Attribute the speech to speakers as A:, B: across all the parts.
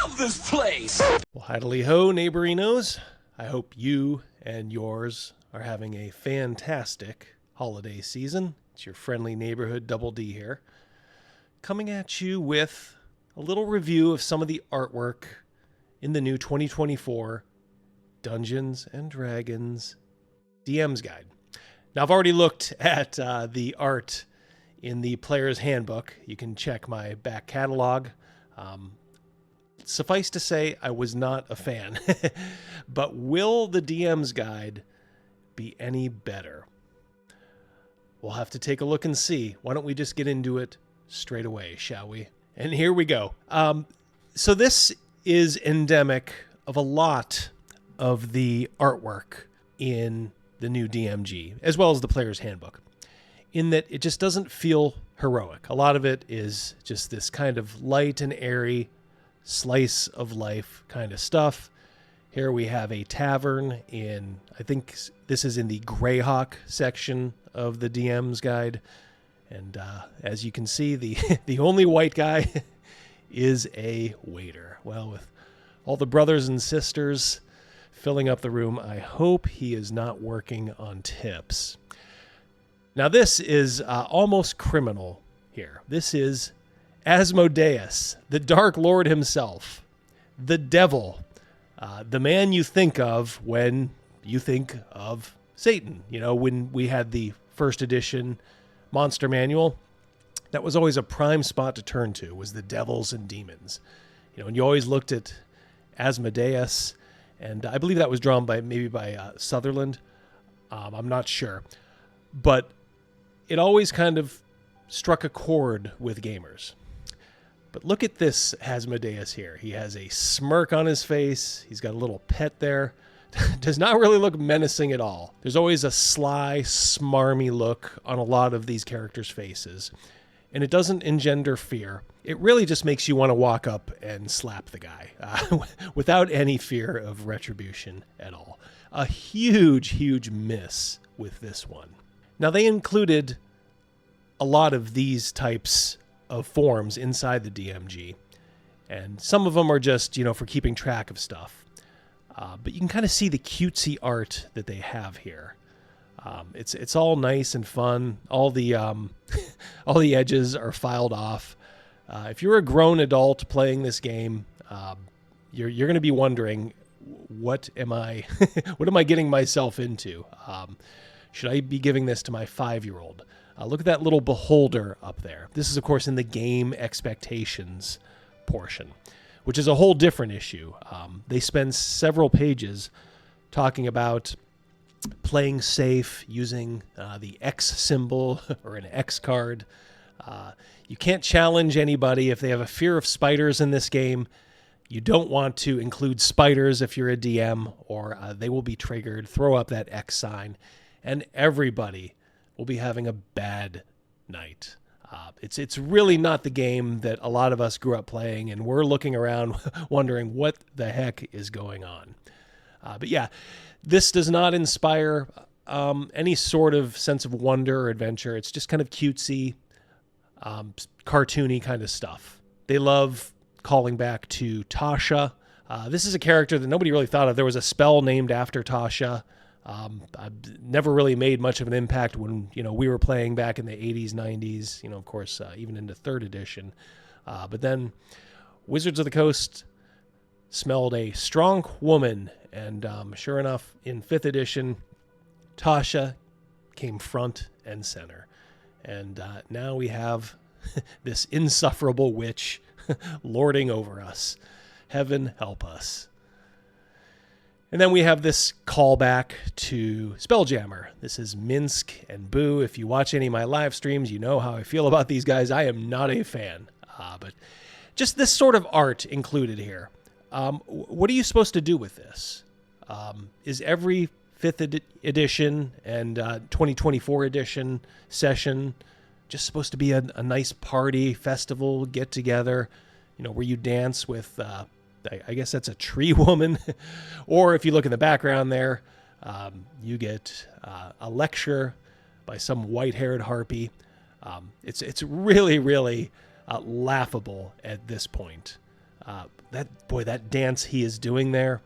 A: love this place!
B: Well, heidily ho, neighborinos. I hope you and yours are having a fantastic holiday season. It's your friendly neighborhood Double D here, coming at you with a little review of some of the artwork in the new 2024 Dungeons and Dragons DM's Guide. Now, I've already looked at the art in the player's handbook. You can check my back catalog. Suffice to say, I was not a fan. But will the DM's Guide be any better? We'll have to take a look and see. Why don't we just get into it straight away, shall we? And here we go. So this is endemic of a lot of the artwork in the new DMG, as well as the player's handbook, in that it just doesn't feel heroic. A lot of it is just this kind of light and airy slice of life kind of stuff. Here we have a tavern in, I think this is in the Greyhawk section of the DM's Guide. And as you can see, the only white guy is a waiter. Well, with all the brothers and sisters filling up the room, I hope he is not working on tips. Now, this is almost criminal here. This is Asmodeus, the Dark Lord himself, the devil, the man you think of when you think of Satan. You know, when we had the first edition monster manual, that was always a prime spot to turn to, was the devils and demons. You know, and you always looked at Asmodeus, and I believe that was drawn by Sutherland. I'm not sure. But it always kind of struck a chord with gamers. But look at this Asmodeus here. He has a smirk on his face. He's got a little pet there. Does not really look menacing at all. There's always a sly, smarmy look on a lot of these characters' faces. And it doesn't engender fear. It really just makes you want to walk up and slap the guy without any fear of retribution at all. A huge, huge miss with this one. Now, they included a lot of these types of forms inside the DMG, and some of them are just, you know, for keeping track of stuff. But you can kind of see the cutesy art that they have here. It's all nice and fun. All the all the edges are filed off. If you're a grown adult playing this game, you're going to be wondering, what am I getting myself into? Should I be giving this to my 5-year-old? Look at that little beholder up there. This is, of course, in the game expectations portion, which is a whole different issue. They spend several pages talking about playing safe, using the X symbol or an X card. You can't challenge anybody if they have a fear of spiders in this game. You don't want to include spiders if you're a DM, or they will be triggered. Throw up that X sign, and everybody will be having a bad night. It's really not the game that a lot of us grew up playing, and we're looking around wondering what the heck is going on. But yeah, this does not inspire any sort of sense of wonder or adventure. It's just kind of cutesy, cartoony kind of stuff. They love calling back to Tasha. This is a character that nobody really thought of. There was a spell named after Tasha. I've never really made much of an impact when, you know, we were playing back in the 80s, 90s, you know, of course, even into 3rd edition. But then Wizards of the Coast smelled a strong woman, and sure enough, in 5th edition, Tasha came front and center. And now we have this insufferable witch lording over us. Heaven help us. And then we have this callback to Spelljammer. This is Minsk and Boo. If you watch any of my live streams, you know how I feel about these guys. I am not a fan. But just this sort of art included here. What are you supposed to do with this? Is every 5th edition and 2024 edition session just supposed to be a nice party, festival, get-together, you know, where you dance with... I guess that's a tree woman. Or if you look in the background there, you get a lecture by some white-haired harpy. It's really, really laughable at this point. That dance he is doing there,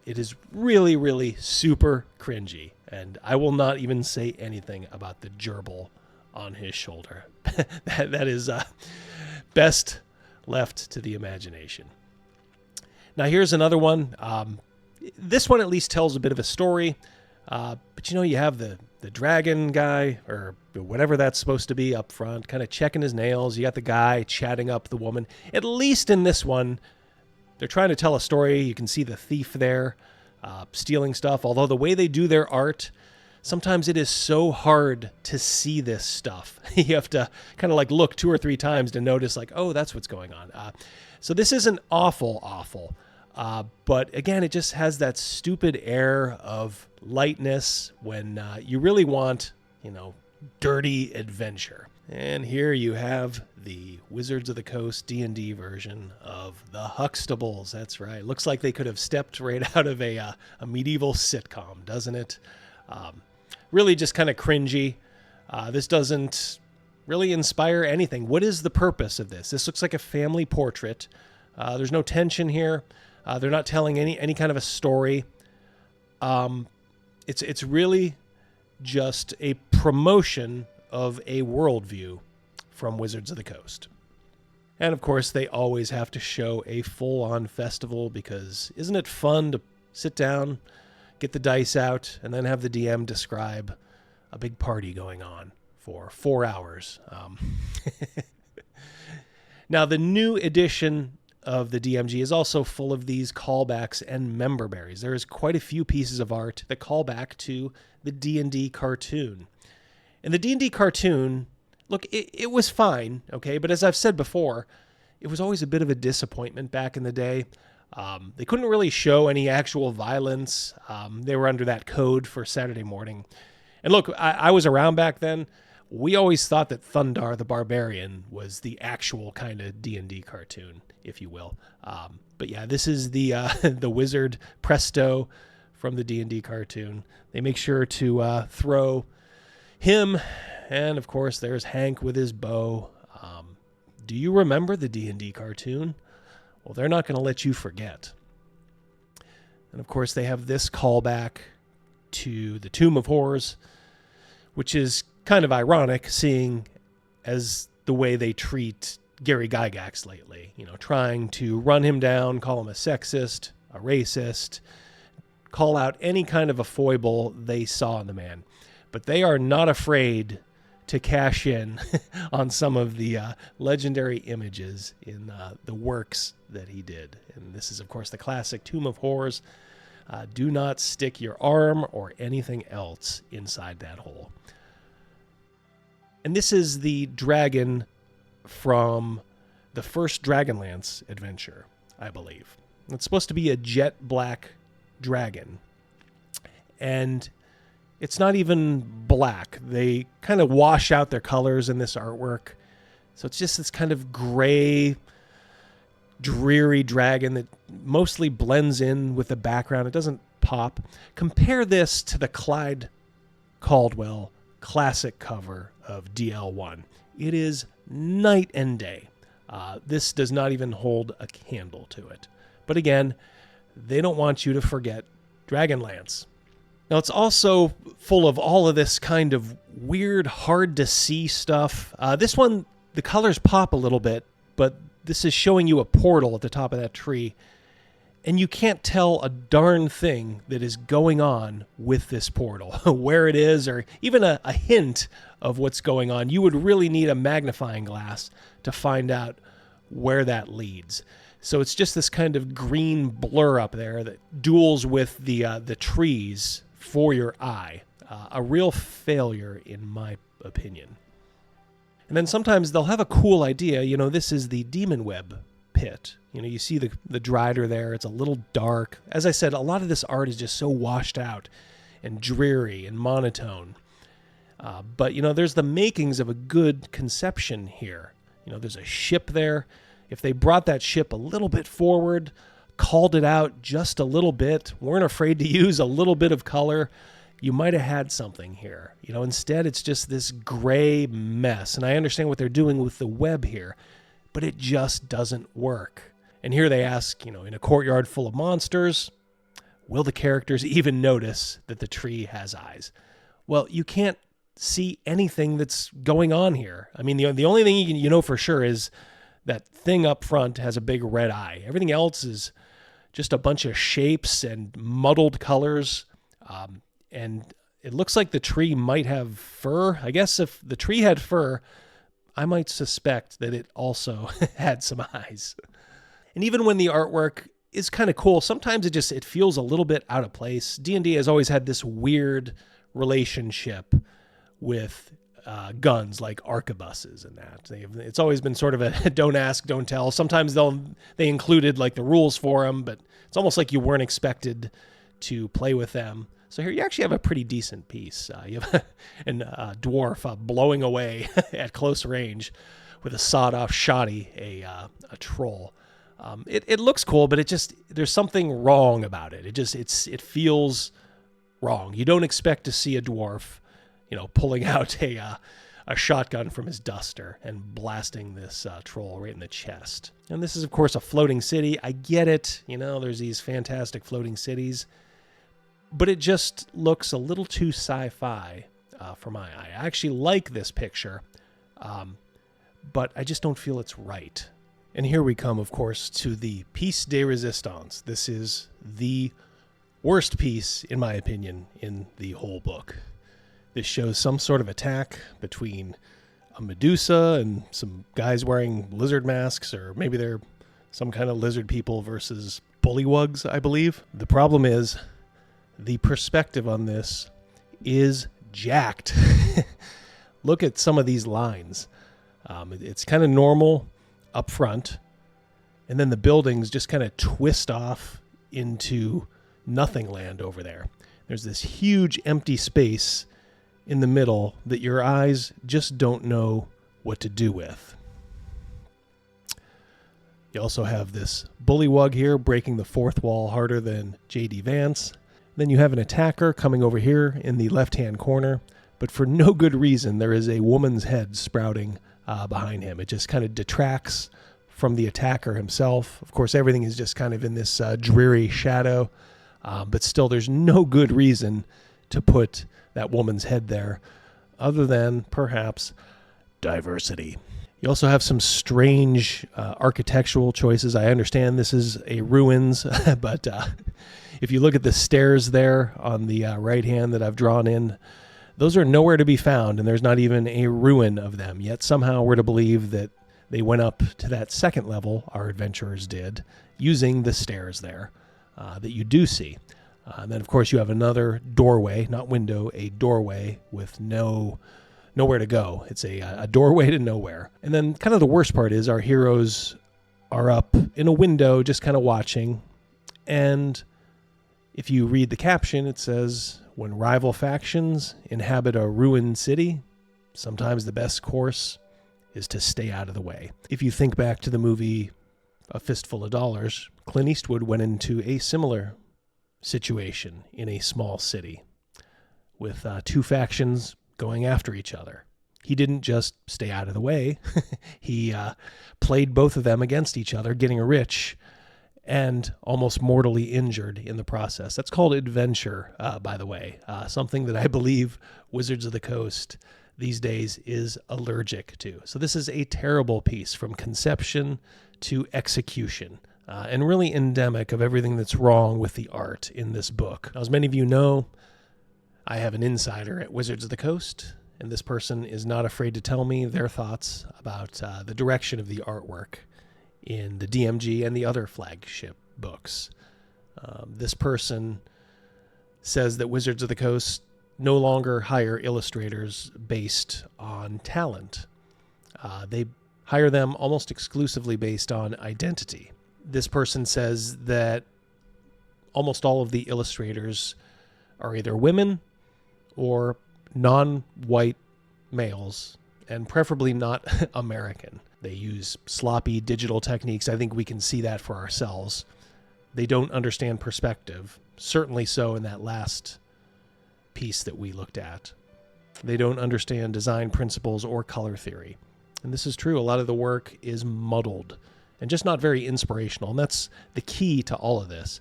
B: it is really, really super cringy. And I will not even say anything about the gerbil on his shoulder. that is best left to the imagination. Now here's another one. This one at least tells a bit of a story. But you have the dragon guy, or whatever that's supposed to be, up front, kind of checking his nails. You got the guy chatting up the woman. At least in this one, they're trying to tell a story. You can see the thief there stealing stuff. Although the way they do their art, sometimes it is so hard to see this stuff. You have to kind of like look 2 or 3 times to notice, like, oh, that's what's going on. So this isn't awful. But again, it just has that stupid air of lightness when you really want, dirty adventure. And here you have the Wizards of the Coast D&D version of the Huxtables. That's right. Looks like they could have stepped right out of a medieval sitcom, doesn't it? Really just kind of cringy. This doesn't really inspire anything. What is the purpose of this? This looks like a family portrait. There's no tension here. They're not telling any kind of a story. It's really just a promotion of a worldview from Wizards of the Coast. And of course, they always have to show a full-on festival because isn't it fun to sit down, get the dice out, and then have the DM describe a big party going on for 4 hours. Now, the new edition of the DMG is also full of these callbacks and member berries. There is quite a few pieces of art that call back to the D&D cartoon. And the D&D cartoon, look, it was fine, okay? But as I've said before, it was always a bit of a disappointment back in the day. They couldn't really show any actual violence. They were under that code for Saturday morning. And look, I was around back then. We always thought that Thundar the Barbarian was the actual kind of D&D cartoon, if you will. But yeah, this is the the wizard Presto from the D&D cartoon. They make sure to throw him, and of course there's Hank with his bow. Do you remember the D&D cartoon? Well, they're not going to let you forget. And of course they have this callback to the Tomb of Horrors, which is kind of ironic, seeing as the way they treat Gary Gygax lately, trying to run him down, call him a sexist, a racist, call out any kind of a foible they saw in the man. But they are not afraid to cash in on some of the legendary images in the works that he did. And this is, of course, the classic Tomb of Horrors. Do not stick your arm or anything else inside that hole. And this is the dragon from the first Dragonlance adventure, I believe. It's supposed to be a jet black dragon. And it's not even black. They kind of wash out their colors in this artwork. So it's just this kind of gray, dreary dragon that mostly blends in with the background. It doesn't pop. Compare this to the Clyde Caldwell classic cover of DL1. It is night and day. This does not even hold a candle to it. But again, they don't want you to forget Dragonlance. Now, it's also full of all of this kind of weird, hard-to-see stuff. This one, the colors pop a little bit, but this is showing you a portal at the top of that tree, and you can't tell a darn thing that is going on with this portal, where it is, or even a hint of what's going on. You would really need a magnifying glass to find out where that leads. So it's just this kind of green blur up there that duels with the trees for your eye. A real failure, in my opinion. And then sometimes they'll have a cool idea. This is the Demon Web pit. You see the Drider there. It's a little dark. As I said, a lot of this art is just so washed out and dreary and monotone. But, there's the makings of a good conception here. There's a ship there. If they brought that ship a little bit forward, called it out just a little bit, weren't afraid to use a little bit of color, you might have had something here. Instead it's just this gray mess. And I understand what they're doing with the web here, but it just doesn't work. And here they ask, in a courtyard full of monsters, will the characters even notice that the tree has eyes? Well, you can't see anything that's going on here. I mean, the only thing you know for sure is that thing up front has a big red eye. Everything else is just a bunch of shapes and muddled colors. And it looks like the tree might have fur. I guess if the tree had fur, I might suspect that it also had some eyes. And even when the artwork is kind of cool, sometimes it feels a little bit out of place. D&D has always had this weird relationship with guns, like arquebuses and that. It's always been sort of a don't ask, don't tell. Sometimes they included like the rules for them, but it's almost like you weren't expected to play with them. So here you actually have a pretty decent piece. You have a dwarf blowing away at close range with a sawed-off shoddy, a troll. It looks cool, but there's something wrong about it. It feels wrong. You don't expect to see a dwarf, pulling out a shotgun from his duster and blasting this troll right in the chest. And this is, of course, a floating city. I get it. There's these fantastic floating cities. But it just looks a little too sci-fi for my eye. I actually like this picture, but I just don't feel it's right. And here we come, of course, to the piece de resistance. This is the worst piece, in my opinion, in the whole book. This shows some sort of attack between a Medusa and some guys wearing lizard masks, or maybe they're some kind of lizard people versus bullywugs, I believe. The problem is, the perspective on this is jacked. Look at some of these lines. It's kind of normal up front, and then the buildings just kind of twist off into nothing land over there. There's this huge empty space in the middle that your eyes just don't know what to do with. You also have this bullywug here breaking the fourth wall harder than J.D. Vance. Then you have an attacker coming over here in the left-hand corner, but for no good reason, there is a woman's head sprouting behind him. It just kind of detracts from the attacker himself. Of course, everything is just kind of in this dreary shadow, but still there's no good reason to put that woman's head there, other than perhaps diversity. You also have some strange architectural choices. I understand this is a ruins, but if you look at the stairs there on the right hand that I've drawn in, those are nowhere to be found, and there's not even a ruin of them. Yet somehow we're to believe that they went up to that second level, our adventurers did, using the stairs there that you do see. And then, of course, you have another doorway, not window, a doorway with nowhere to go. It's a doorway to nowhere. And then kind of the worst part is our heroes are up in a window just kind of watching. And if you read the caption, it says, when rival factions inhabit a ruined city, sometimes the best course is to stay out of the way. If you think back to the movie A Fistful of Dollars, Clint Eastwood went into a similar situation in a small city with two factions going after each other. He didn't just stay out of the way. He played both of them against each other, getting rich and almost mortally injured in the process. That's called adventure, by the way. Something that I believe Wizards of the Coast these days is allergic to. So this is a terrible piece from conception to execution, and really endemic of everything that's wrong with the art in this book. Now, as many of you know, I have an insider at Wizards of the Coast, and this person is not afraid to tell me their thoughts about the direction of the artwork in the DMG and the other flagship books. This person says that Wizards of the Coast no longer hire illustrators based on talent. They hire them almost exclusively based on identity. This person says that almost all of the illustrators are either women or non-white males, and preferably not American. They use sloppy digital techniques. I think we can see that for ourselves. They don't understand perspective, certainly so in that last piece that we looked at. They don't understand design principles or color theory. And this is true. A lot of the work is muddled and just not very inspirational. And that's the key to all of this.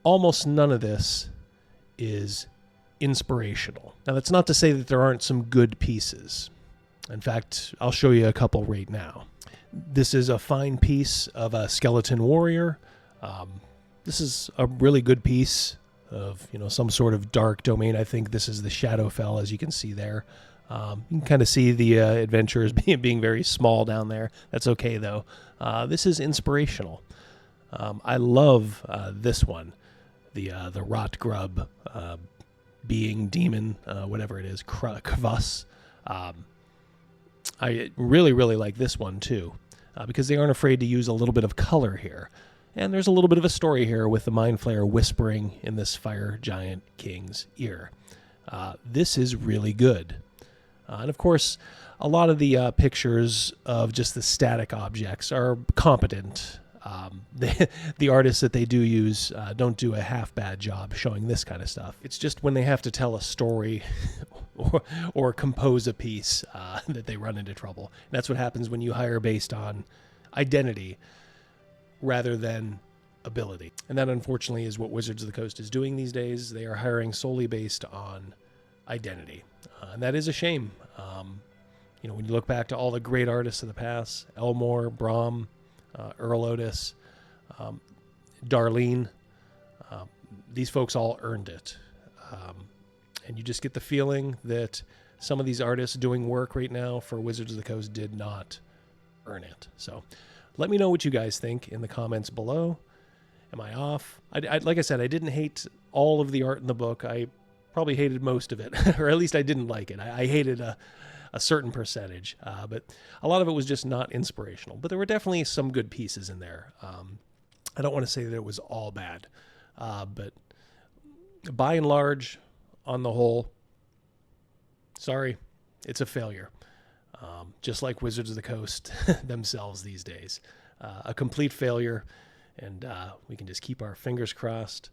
B: Almost none of this is inspirational. Now, that's not to say that there aren't some good pieces. In fact, I'll show you a couple right now. This is a fine piece of a skeleton warrior. This is a really good piece of, some sort of dark domain. I think this is the Shadowfell, as you can see there. You can kind of see the adventurers being very small down there. That's okay, though. This is inspirational. I love this one, the rot grub being demon, whatever it is, Kvus. I really, really like this one, too, because they aren't afraid to use a little bit of color here. And there's a little bit of a story here with the Mind Flayer whispering in this fire giant king's ear. This is really good. And of course, a lot of the pictures of just the static objects are competent. The artists that they do use don't do a half bad job showing this kind of stuff. It's just when they have to tell a story or compose a piece that they run into trouble. And that's what happens when you hire based on identity rather than ability. And that, unfortunately, is what Wizards of the Coast is doing these days. They are hiring solely based on identity. And that is a shame. When you look back to all the great artists of the past, Elmore, Brahm, Earl Otis, Darlene, these folks all earned it. And you just get the feeling that some of these artists doing work right now for Wizards of the Coast did not earn it. So let me know what you guys think in the comments below. Am I off? Like I said, I didn't hate all of the art in the book. I probably hated most of it, or at least I didn't like it. I hated a certain percentage, but a lot of it was just not inspirational. But there were definitely some good pieces in there. I don't want to say that it was all bad, but by and large, on the whole, sorry, it's a failure. Just like Wizards of the Coast themselves these days. A complete failure, and we can just keep our fingers crossed.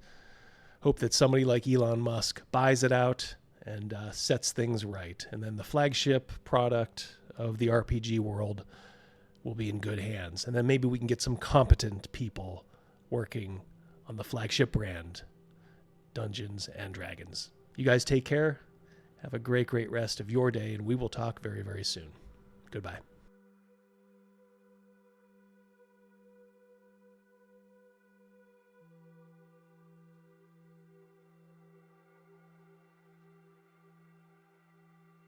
B: Hope that somebody like Elon Musk buys it out and sets things right. And then the flagship product of the RPG world will be in good hands. And then maybe we can get some competent people working on the flagship brand, Dungeons and Dragons. You guys take care. Have a great, great rest of your day, and we will talk very, very soon. Goodbye.